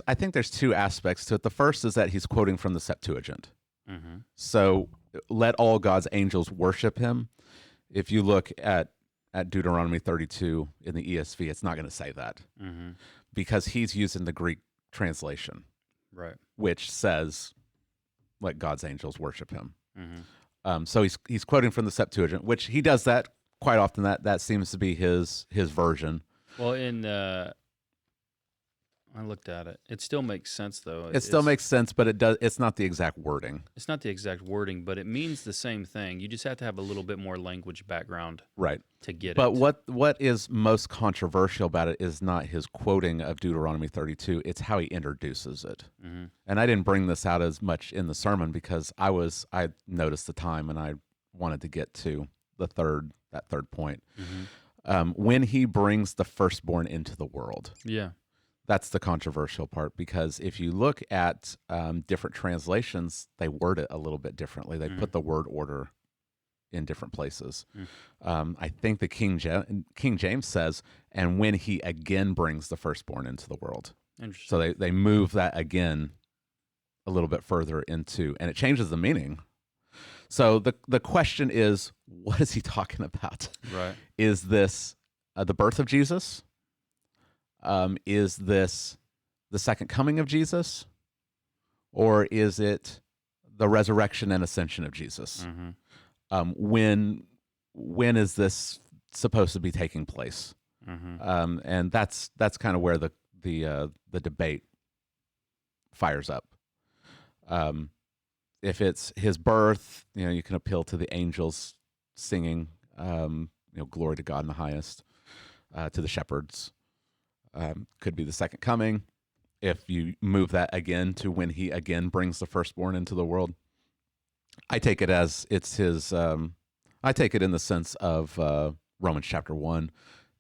I think there's two aspects to it. The first is that he's quoting from the Septuagint. Mm-hmm. So let all God's angels worship him. If you look at Deuteronomy 32 in the ESV, it's not going to say that because he's using the Greek translation, Right. which says, let God's angels worship him. Mm-hmm. So he's quoting from the Septuagint, which he does that quite often. That seems to be his version. Well, I looked at it. It still makes sense, though. It still makes sense, but it's not the exact wording. It's not the exact wording, but it means the same thing. You just have to have a little bit more language background, right, to get but it. But what is most controversial about it is not his quoting of Deuteronomy 32. It's how he introduces it. Mm-hmm. And I didn't bring this out as much in the sermon because I noticed the time and I wanted to get to that third point. Mm-hmm. When he brings the firstborn into the world. Yeah. That's the controversial part, because if you look at different translations, they word it a little bit differently. They put the word order in different places. I think the King James says, and when he again brings the firstborn into the world. Interesting. So they move that again a little bit further into, and it changes the meaning. So the question is, what is he talking about? Right. Is this the birth of Jesus? Is this the second coming of Jesus, or is it the resurrection and ascension of Jesus? Mm-hmm. When is this supposed to be taking place? Mm-hmm. And that's kind of where the debate fires up. If it's his birth, you can appeal to the angels singing, glory to God in the highest, to the shepherds. Could be the second coming. If you move that again to when he again brings the firstborn into the world, I take it as it's his. I take it in the sense of Romans chapter 1.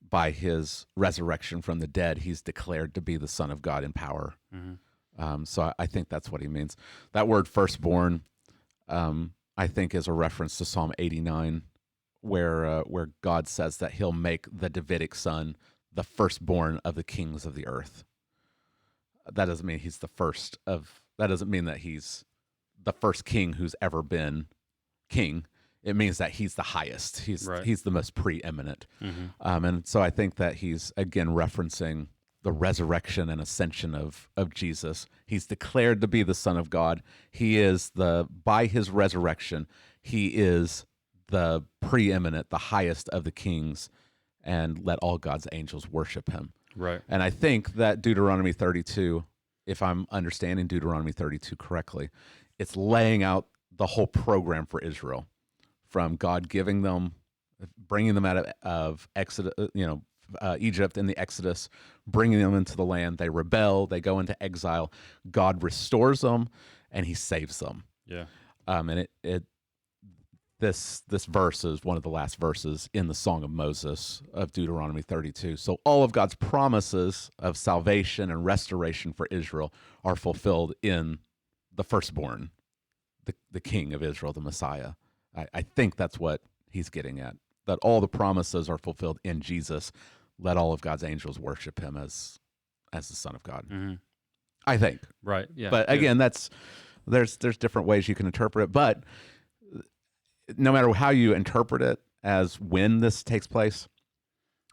By his resurrection from the dead, he's declared to be the Son of God in power. Mm-hmm. So I think that's what he means. That word firstborn, I think, is a reference to Psalm 89, where God says that he'll make the Davidic son the firstborn of the kings of the earth. That doesn't mean he's the first of. That doesn't mean that he's the first king who's ever been king. It means that he's the highest. He's the most preeminent. Mm-hmm. And so I think that he's again referencing the resurrection and ascension of Jesus. He's declared to be the Son of God. He is by his resurrection, he is the preeminent, the highest of the kings, and let all God's angels worship him. Right. And I think that Deuteronomy 32, if I'm understanding Deuteronomy 32 correctly, it's laying out the whole program for Israel, from God bringing them out of Exodus, Egypt in the Exodus, bringing them into the land. They rebel, they go into exile. God restores them, and he saves them. Yeah. And this verse is one of the last verses in the Song of Moses of Deuteronomy 32. So all of God's promises of salvation and restoration for Israel are fulfilled in the firstborn, the King of Israel, the Messiah. I think that's what he's getting at, that all the promises are fulfilled in Jesus. Let all of God's angels worship him as the Son of God. Mm-hmm. I think. Right. Yeah. But again, there's different ways you can interpret it. But no matter how you interpret it as when this takes place,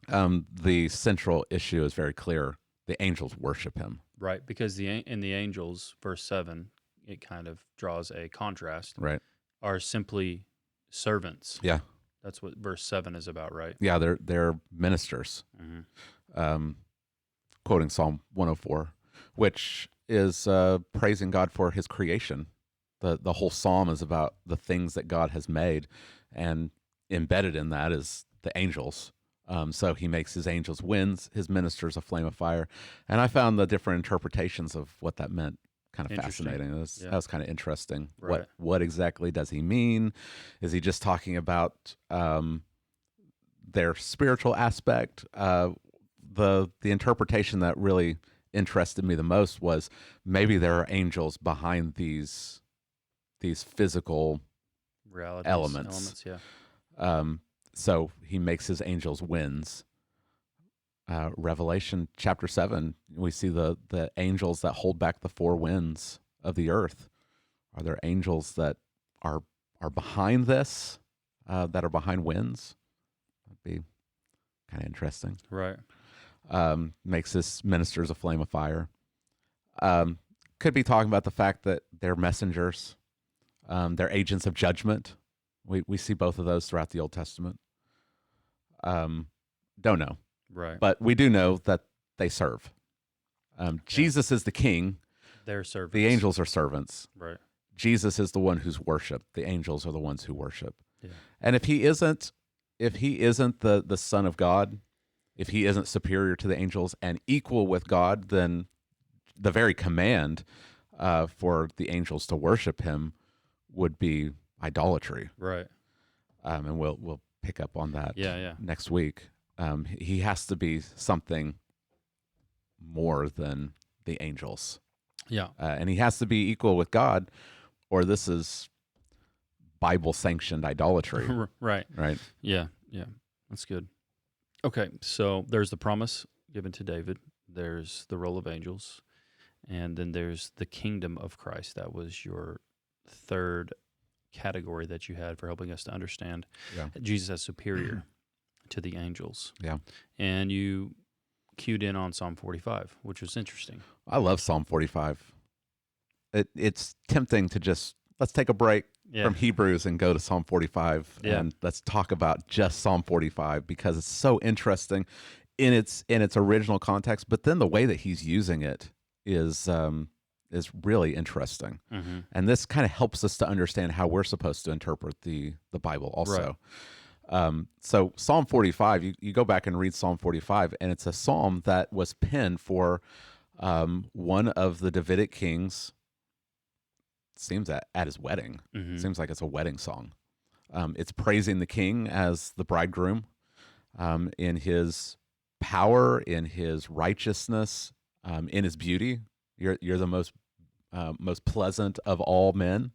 the central issue is very clear. The angels worship him. Right. Because in the angels, verse 7, it kind of draws a contrast. Right. Are simply servants. Yeah. That's what verse 7 is about, right? Yeah, they're ministers. Mm-hmm. Quoting Psalm 104, which is praising God for His creation. The whole psalm is about the things that God has made, and embedded in that is the angels. So He makes His angels winds, His ministers a flame of fire. And I found the different interpretations of what that meant kind of fascinating. That was kind of interesting. Right. What exactly does He mean? Is He just talking about their spiritual aspect? The interpretation that really interested me the most was maybe there are angels behind these physical Realities, elements. Yeah. So He makes His angels winds. Revelation chapter 7, we see the angels that hold back the four winds of the earth. Are there angels that are behind this, that are behind winds? That'd be kind of interesting. Right. Makes His ministers a flame of fire. Could be talking about the fact that they're messengers. They're agents of judgment. We see both of those throughout the Old Testament. Don't know. Right. But we do know that they serve. Jesus is the king. They're servants. The angels are servants. Right. Jesus is the one who's worshiped. The angels are the ones who worship. Yeah. And if he isn't the Son of God, if He isn't superior to the angels and equal with God, then the very command for the angels to worship Him would be idolatry. Right. And we'll pick up on that next week. He has to be something more than the angels. Yeah. And He has to be equal with God, or this is Bible-sanctioned idolatry. Right. Right? Yeah. Yeah. That's good. Okay. So there's the promise given to David. There's the role of angels. And then there's the kingdom of Christ. That was your third category that you had for helping us to understand Jesus as superior to the angels. Yeah. And you cued in on Psalm 45, which was interesting. I love Psalm 45. It's tempting to just, let's take a break from Hebrews and go to Psalm 45 and let's talk about just Psalm 45 because it's so interesting in its original context, but then the way that he's using it is really interesting. Mm-hmm. And this kind of helps us to understand how we're supposed to interpret the Bible also. Right. So Psalm 45, you go back and read Psalm 45, and it's a psalm that was penned for one of the Davidic kings. Seems at his wedding. Mm-hmm. Seems like it's a wedding song. It's praising the king as the bridegroom in his power, in his righteousness, in his beauty. You're the most pleasant of all men.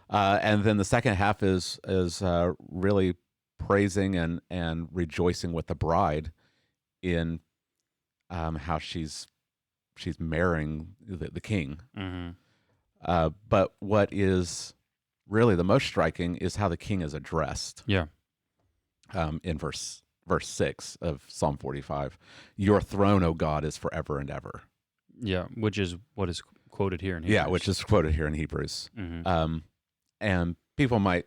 And then the second half is really praising and rejoicing with the bride in how she's marrying the king. Mm-hmm. But what is really the most striking is how the king is addressed. Yeah. In verse 6 of Psalm 45, your throne, O God, is forever and ever. Yeah, which is what is quoted here in Hebrews. Yeah, which is quoted here in Hebrews. Mm-hmm. And people might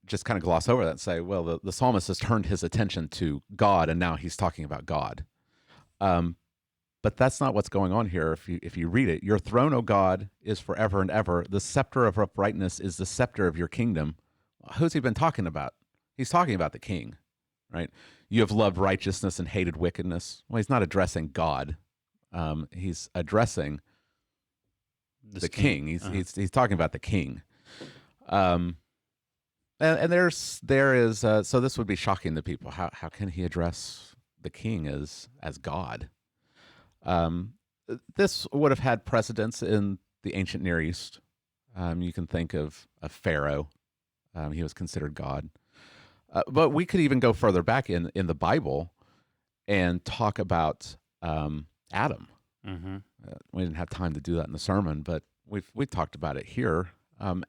just kind of gloss over that and say, well, the psalmist has turned his attention to God, and now he's talking about God. But that's not what's going on here. If you read it, your throne, O God, is forever and ever. The scepter of uprightness is the scepter of your kingdom. Who's he been talking about? He's talking about the king, right? You have loved righteousness and hated wickedness. Well, he's not addressing God. He's addressing the king. He's talking about the king. And there is so this would be shocking to people. How can he address the king as God? This would have had precedence in the ancient Near East. You can think of Pharaoh. He was considered God. But we could even go further back in the Bible and talk about Adam. Mm-hmm. We didn't have time to do that in the sermon, but we've talked about it here.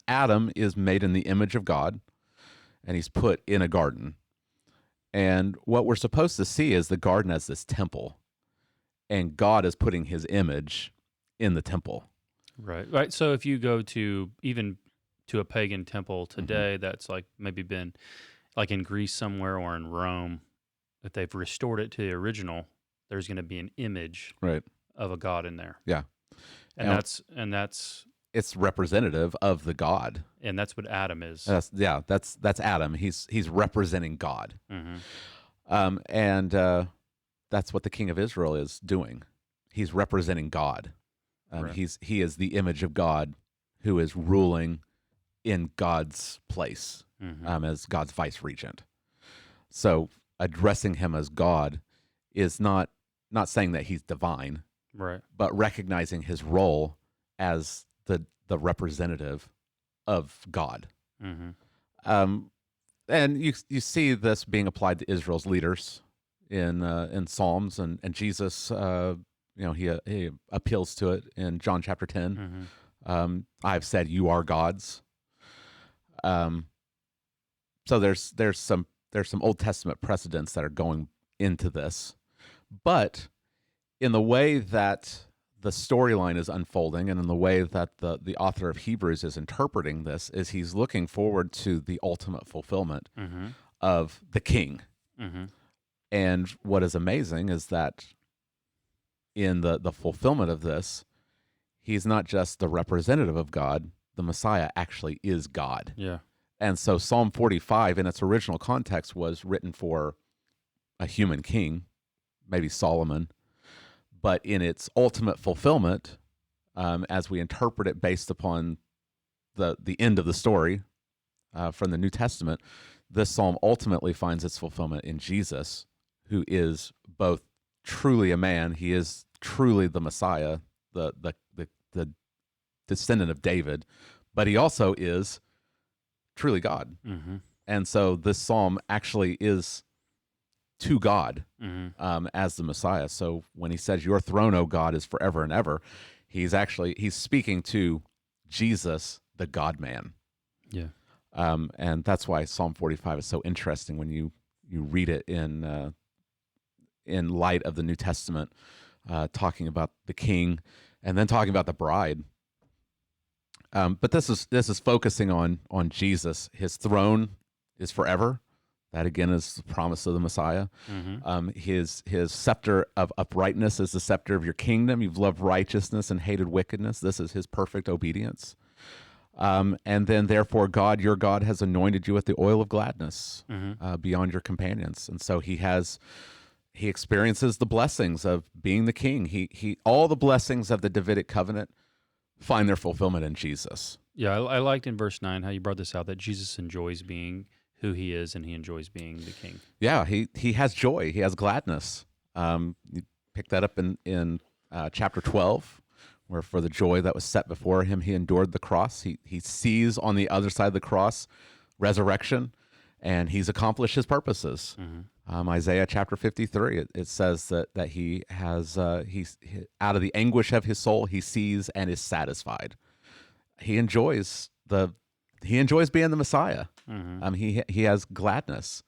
Adam is made in the image of God, and he's put in a garden. And what we're supposed to see is the garden as this temple, and God is putting his image in the temple. Right. So if you go to even to a pagan temple today, that's like maybe been like in Greece somewhere or in Rome, if they've restored it to the original, there's going to be an image Right. of a god in there. Yeah. And And that's it's representative of the God. what Adam is. That's Adam. He's representing God. Mm-hmm. And that's what the King of Israel is doing. He's representing God. Right. He is the image of God who is ruling in God's place, Mm-hmm. as God's vice regent. So addressing him as God is not saying that he's divine, Right. but recognizing his role as the representative of God. Mm-hmm. And you see this being applied to Israel's leaders in Psalms, and Jesus, he appeals to it in John chapter 10. Mm-hmm. I've said you are gods. So there's some Old Testament precedents that are going into this, but in the way that the storyline is unfolding, and in the way that the author of Hebrews is interpreting this, is he's looking forward to the ultimate fulfillment Mm-hmm. of the King. Mm-hmm. And what is amazing is that in the fulfillment of this, he's not just the representative of God, the Messiah actually is God. Yeah. And so Psalm 45 in its original context was written for a human king, maybe Solomon, but in its ultimate fulfillment, as we interpret it based upon the end of the story from the New Testament, this psalm ultimately finds its fulfillment in Jesus, who is both truly a man, he is truly the Messiah, the descendant of David, but he also is truly God. Mm-hmm. And so this psalm actually is to God as the Messiah. So when he says, "Your throne, O God, is forever and ever," he's speaking to Jesus, the God-man. Yeah. And that's why Psalm 45 is so interesting when you read it in light of the New Testament, talking about the King and then talking about the bride. But this is focusing on Jesus. His throne is forever. That again is the promise of the Messiah. Mm-hmm. His scepter of uprightness is the scepter of your kingdom. You've loved righteousness and hated wickedness. This is his perfect obedience. And then, therefore, God, your God, has anointed you with the oil of gladness beyond your companions. And so he experiences the blessings of being the king. He all the blessings of the Davidic covenant find their fulfillment in Jesus. Yeah, I liked in verse 9 how you brought this out, that Jesus enjoys being who he is, and he enjoys being the king. Yeah, he has joy. He has gladness. You pick that up in chapter 12, where for the joy that was set before him, he endured the cross. He sees on the other side of the cross resurrection, and he's accomplished his purposes. Isaiah chapter 53, it says that he has he's out of the anguish of his soul, he sees and is satisfied. He enjoys being the Messiah. He has gladness.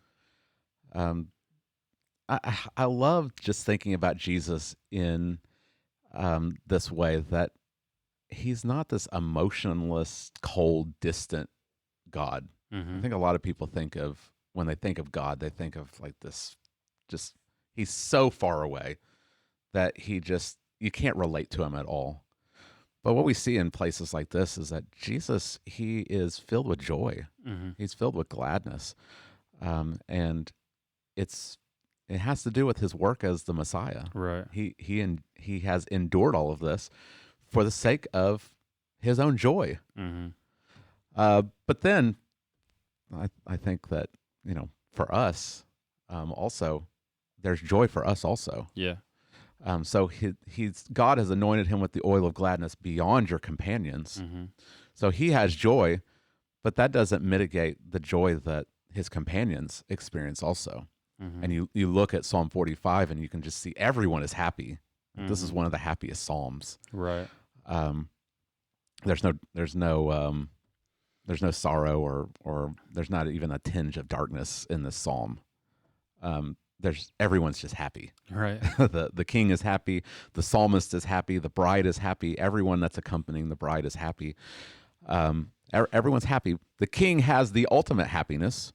I love just thinking about Jesus in this way, that he's not this emotionless, cold, distant God. Mm-hmm. I think a lot of people when they think of God, they think of like this, just he's so far away that you can't relate to him at all. But what we see in places like this is that Jesus, he is filled with joy. Mm-hmm. He's filled with gladness. And it has to do with his work as the Messiah. Right. He has endured all of this for the sake of his own joy. Mm-hmm. But then I think that, for us, also, there's joy for us also. Yeah. So God has anointed him with the oil of gladness beyond your companions. Mm-hmm. So he has joy, but that doesn't mitigate the joy that his companions experience also. Mm-hmm. And you look at Psalm 45 and you can just see everyone is happy. Mm-hmm. This is one of the happiest Psalms. Right. There's no sorrow or there's not even a tinge of darkness in this Psalm. Everyone's just happy. Right. The king is happy. The psalmist is happy. The bride is happy. Everyone that's accompanying the bride is happy. Everyone's happy. The king has the ultimate happiness,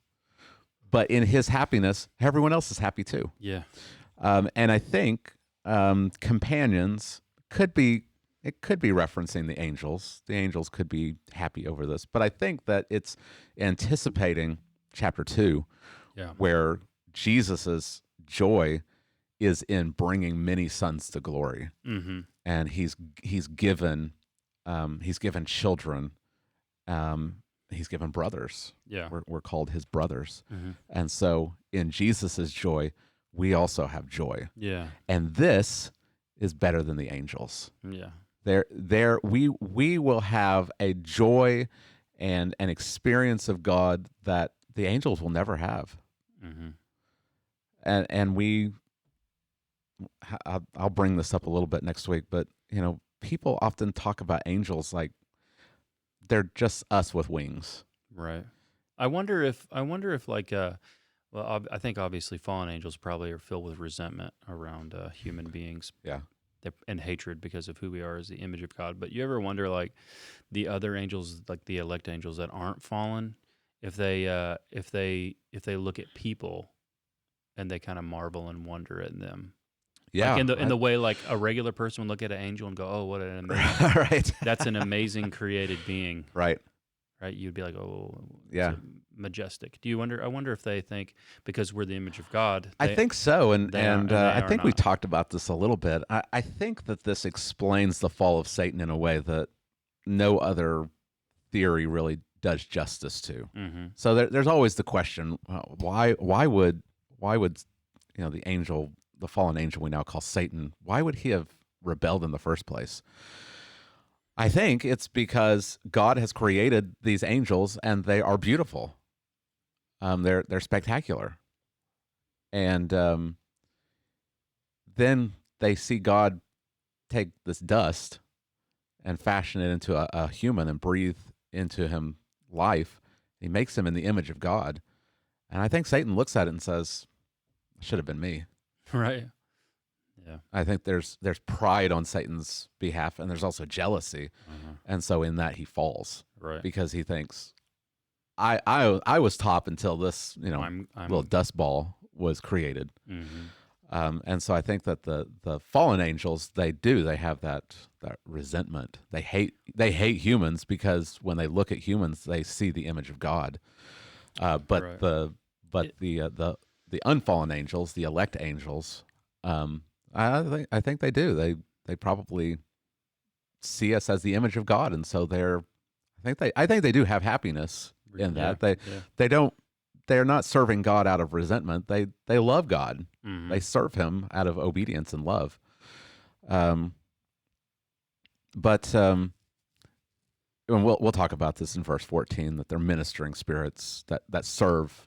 but in his happiness, everyone else is happy too. Yeah. And I think companions could be referencing the angels. The angels could be happy over this, but I think that it's anticipating chapter 2, Yeah. where Jesus's joy is in bringing many sons to glory, Mm-hmm. and he's given children, he's given brothers. Yeah. We're called his brothers, Mm-hmm. and so in Jesus's joy, we also have joy, Yeah. and this is better than the angels. Yeah. We will have a joy and an experience of God that the angels will never have. Mm-hmm. And I'll bring this up a little bit next week, but people often talk about angels like they're just us with wings. Right. I wonder if like I think obviously fallen angels probably are filled with resentment around human beings. Yeah. And hatred because of who we are as the image of God. But you ever wonder, like, the other angels, like the elect angels that aren't fallen, if they look at people and they kind of marvel and wonder at them? Yeah. Like in the way like a regular person would look at an angel and go, "Oh, what an amazing right. that's an amazing created being." Right. Right? You'd be like, "Oh, yeah, majestic." Do you wonder? I wonder if they think because we're the image of God. I think so, and I think we not. talked about this a little bit. I think that this explains the fall of Satan in a way that no other theory really does justice to. Mm-hmm. So there's always the question: why would the fallen angel we now call Satan, why would he have rebelled in the first place? I think it's because God has created these angels and they are beautiful. They're spectacular. And then they see God take this dust and fashion it into a human and breathe into him life. He makes him in the image of God. And I think Satan looks at it and says, should have been me. Right. Yeah. I think there's pride on Satan's behalf, and there's also jealousy, and so in that he falls, right? Because he thinks, I was top until this I'm little dust ball was created, mm-hmm. And so I think that the fallen angels they have that resentment. They hate humans because when they look at humans, they see the image of God, but right. the unfallen angels, the elect angels. I think they do. They probably see us as the image of God, and so I think they do have happiness in that. They're not serving God out of resentment. They love God. Mm-hmm. They serve him out of obedience and love. But and we'll talk about this in verse 14, that they're ministering spirits that serve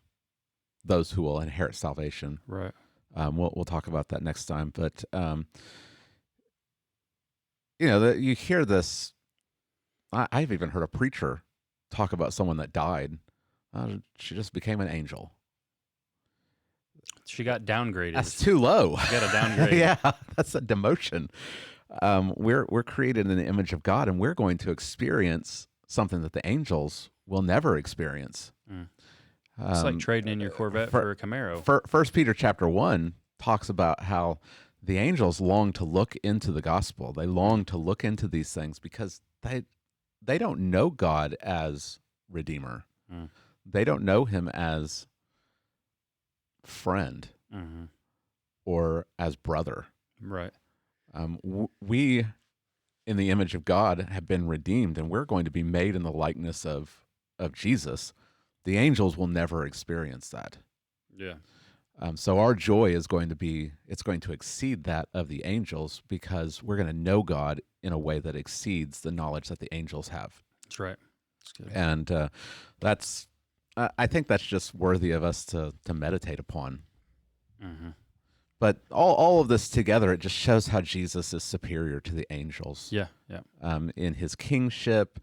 those who will inherit salvation. Right. We'll talk about that next time. But you hear this. I've even heard a preacher talk about someone that died. She just became an angel. She got downgraded. That's too low. She got a downgrade. Yeah, that's a demotion. We're created in the image of God, and we're going to experience something that the angels will never experience. It's like trading in your Corvette for a Camaro. 1 Peter chapter 1 talks about how the angels long to look into the gospel. They long to look into these things because they don't know God as Redeemer. They don't know him as friend or as brother. Right. We, in the image of God, have been redeemed, and we're going to be made in the likeness of Jesus. The angels will never experience that. Yeah. So our joy is going to exceed that of the angels because we're going to know God in a way that exceeds the knowledge that the angels have. That's right. That's good. And I think that's just worthy of us to meditate upon. Mm-hmm. But all of this together, it just shows how Jesus is superior to the angels. Yeah, yeah. In his kingship,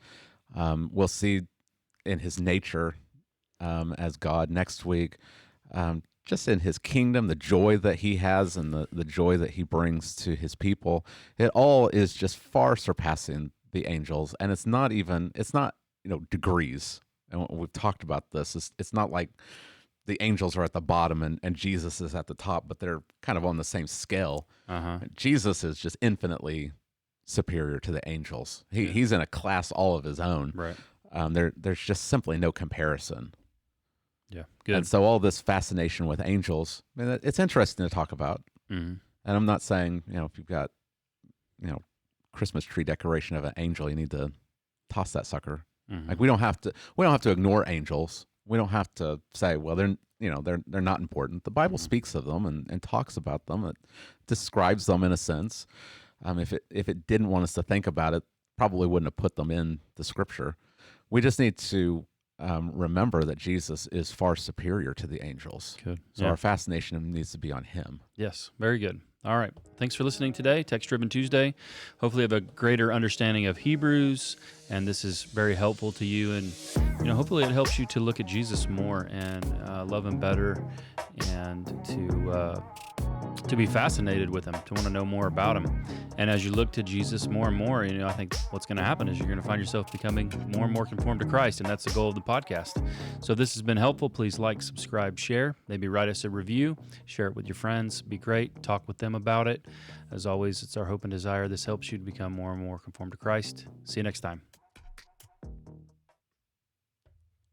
we'll see in his nature as God next week. Just in his kingdom, the joy that he has and the joy that he brings to his people, it all is just far surpassing the angels. And it's not degrees. And we've talked about this. It's not like the angels are at the bottom and Jesus is at the top, but they're kind of on the same scale. Jesus is just infinitely superior to the angels. He's in a class all of his own. Right. There's just simply no comparison. Yeah. Good. And so all this fascination with angels, I mean, it's interesting to talk about. Mhm. And I'm not saying, if you've got, Christmas tree decoration of an angel, you need to toss that sucker. Mhm. Like we don't have to ignore angels. We don't have to say, well, they're not important. The Bible speaks of them and talks about them. It describes them in a sense. If it didn't want us to think about it, probably wouldn't have put them in the Scripture. We just need to remember that Jesus is far superior to the angels. Good. So our fascination needs to be on him. Yes, very good. All right. Thanks for listening today, Text Driven Tuesday. Hopefully you have a greater understanding of Hebrews, and this is very helpful to you. And, hopefully it helps you to look at Jesus more and love him better, and to be fascinated with him, to want to know more about him. And as you look to Jesus more and more, I think what's going to happen is you're going to find yourself becoming more and more conformed to Christ, and that's the goal of the podcast. So if this has been helpful, please like, subscribe, share, maybe write us a review, share it with your friends. Be great. Talk with them about it. As always, it's our hope and desire this helps you to become more and more conformed to Christ. See you next time.